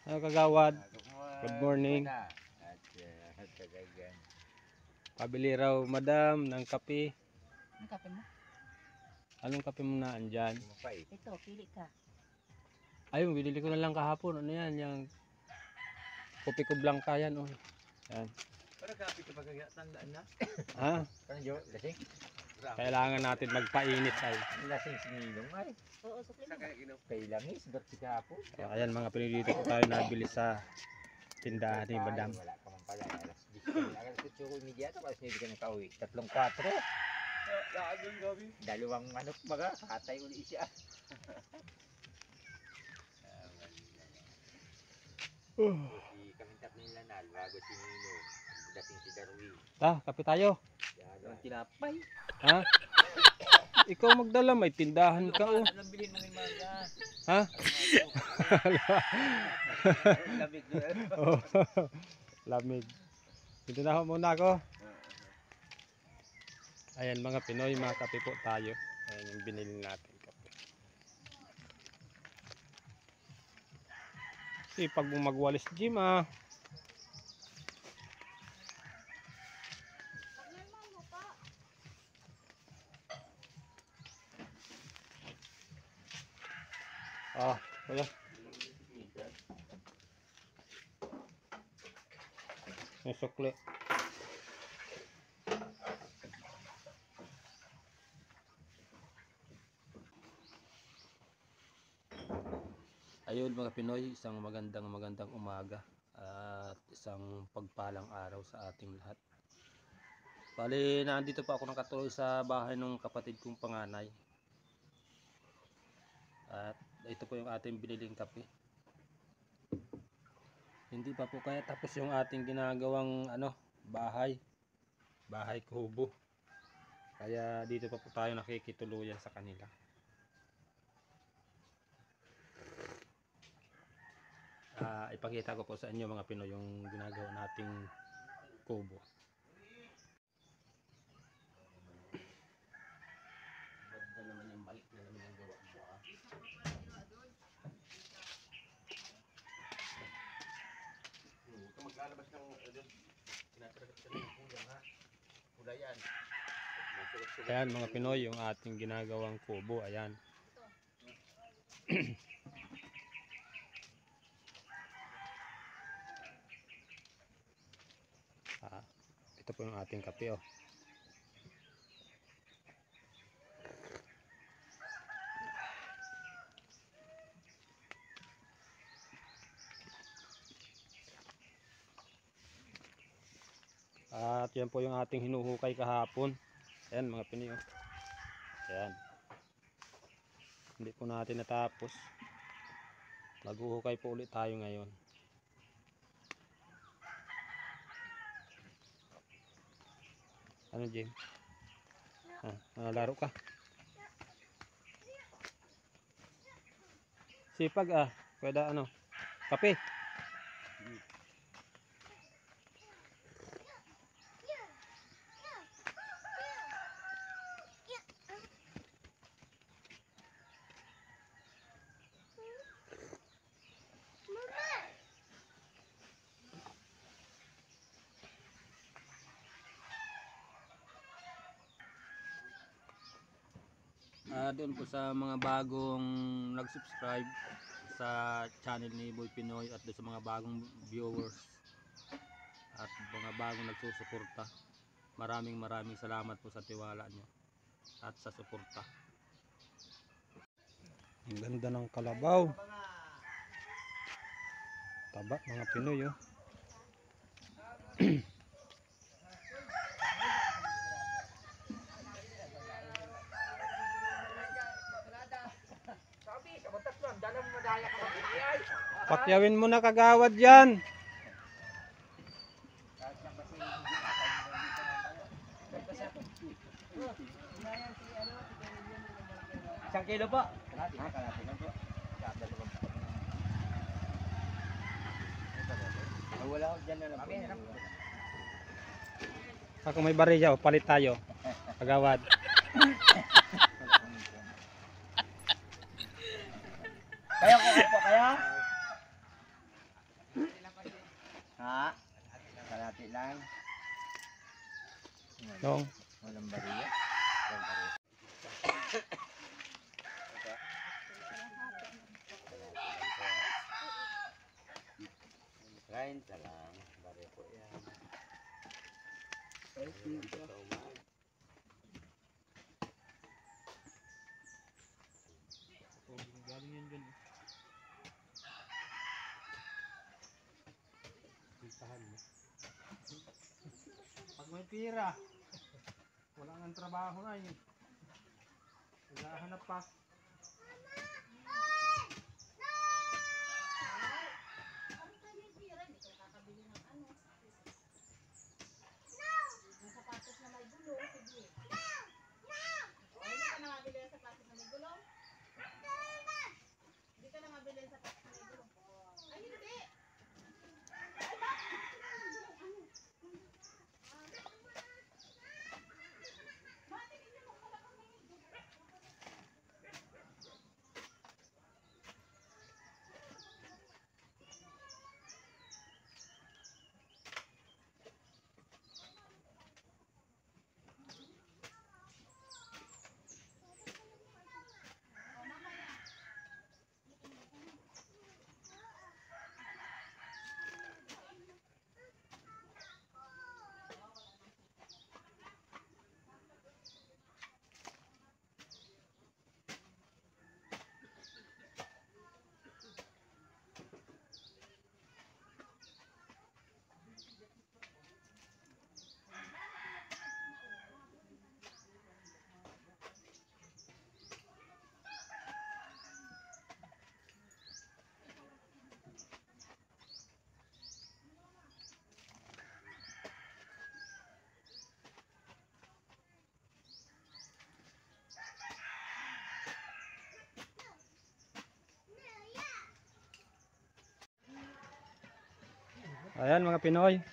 Ano kagawad? Good morning. Pabili raw madam ng kape. Ang kape mo? Anong kape mo na andyan? Ito, pili ka. Ayun, binili ko na lang kahapon. Ano yan? Yung kopi ko blanca yan. Oh. Yan. Para kape ka pag tandaan na. Ha? Kanjo, lasing. Kailangan natin magpainit ay. Lasing sinilong ay. Oo, sukli mo. Kay langis, dot si kapo. So, ayan mga pinilito ko tayo nabili sa tindahan ni madam. Wala ka man pala. Alas 10. Alas 8 ko imediato. Alas 9 ka na kauwi. 3-4. Laagong gabi. Dalawang manok baga. Katay uli siya. Si kamintap nila nal. Bago si Nino. Dating si Darwin. Kape tayo. Ang tinapay. Ha? Ikaw magdala, may tindahan ka oh. Anong bilhin mo ng mga? Ha? Labig doon. Oh, lamig. Dito na ako muna ako. Ayan mga Pinoy, mga kape po tayo. Ayan yung binili natin kape. Pag mo magwalis gym kuya. May sukli. Ayun mga Pinoy, isang magandang umaga at isang pagpalang araw sa ating lahat. Bali, nandito pa ako nakatuloy sa bahay ng kapatid kong panganay. At ito po yung ating biniling kape. Hindi pa po kaya tapos yung ating ginagawang bahay kubo. Kaya dito pa po tayo nakikituluyan sa kanila. Ipakita ko po sa inyo mga Pinoy yung ginagawa nating kubo. Ganda naman yung balik na naman yung gawa mo. Maglalabas ng tinataragat ka ng kulang ha. Pula yan. Ayan mga Pinoy yung ating ginagawang kubo. Ayan. Ito po yung ating kape oh. At yan po yung ating hinuhukay kahapon. Ayan mga Pinoy oh. Ayan. Hindi po natin natapos. Maghuhukay po ulit tayo ngayon. Ano Jim? Laro ka? Sipag pwede kape. Doon po sa mga bagong nag-subscribe sa channel ni Boy Pinoy at doon sa mga bagong viewers at mga bagong nagsusuporta, maraming salamat po sa tiwala nyo at sa suporta. Ang ganda ng kalabaw, taba mga Pinoy oh. Pakyawin mo na kagawad yan. Isang kilo po. Wala ko dyan na lang po. Ako may bariya, palit tayo. Kagawad. Kaya ko po kaya? Ha? Kalati lang. Nung. Walang bariya. Walang bariya. Kain ka lang. Bariya po yan. Galing yan dyan. Pag may pira, wala nang trabaho na yun. Naghahanap pa. Ayan mga Pinoy.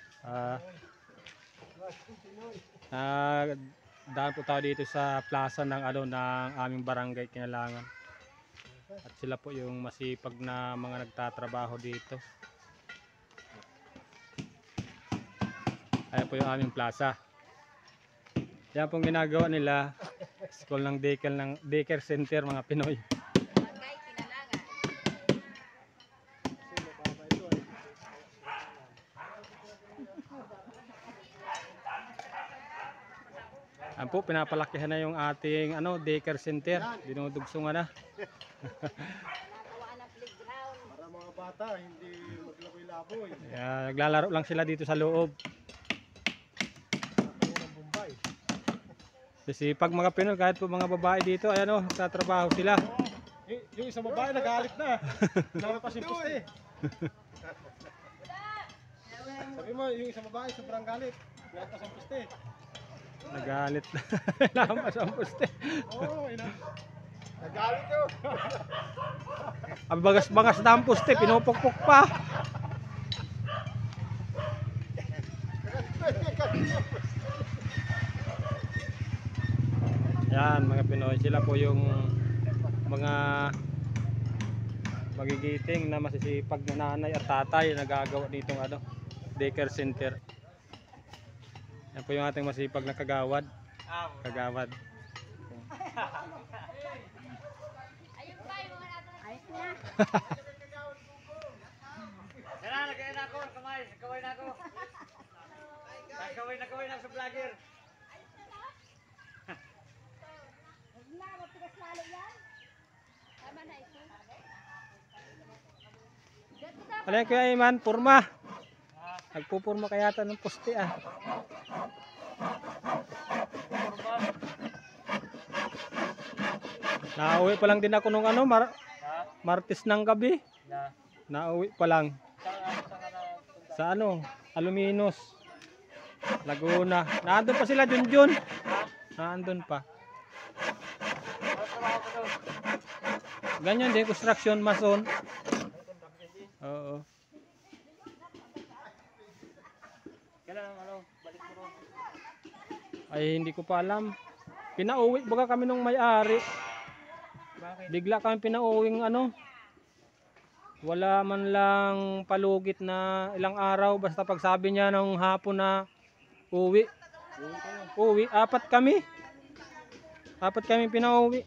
Daan po tayo dito sa plaza ng ng aming barangay Kinalangan. At sila po yung masipag na mga nagtatrabaho dito. Ayan po yung aming plaza. Yan pong ginagawa nila, school ng daycare center mga Pinoy. Ayan po, pinapalakihan na yung ating daycare center. Dinudugsungan na. Para mga bata, hindi maglaboy-laboy. Naglalaro lang sila dito sa loob. Ng Bombay. Kasi pag mga Pinoy, kahit po mga babae dito, ayan tatrabaho sila. Yung isang babae nagalit na. Nalapas yung puste. Sabi mo, yung isang babae sobrang galit. Nalapas ang puste. Nagalit na. Lamas ang poste. Oo, nagalit yun. Ang bagas-bagas na ang poste, pinupukpuk pa. Yan mga Pinoy, sila po yung mga magigiting na masisipag na nanay at tatay na nagagawa ditong daycare center. Yan po yung ating masipag na kagawad. Kagawad. Ayos na. Tara, nagkain na ako. Kaway na ako. Kaway na sa vlogger. Huwag na, matigas lalo yan. Tama na ito. Alay Kuya Iman, purma. Nagpupurma kaya ata ng poste Nauwi pa lang din ako nung Martes ng gabi. Nauwi pa lang. Sa Aluminos. Laguna. Naandun pa sila Junjun. Naandun pa. Ganyan din, construction, mason. Oo. Balik mo ron. Ay hindi ko pa alam. Pinauwi baga kami nung may-ari. Bakit? Bigla kami pinauwing Wala man lang palugit na ilang araw, basta pagsabi niya ng hapon na uwi. Uwi, apat kami pinauwi.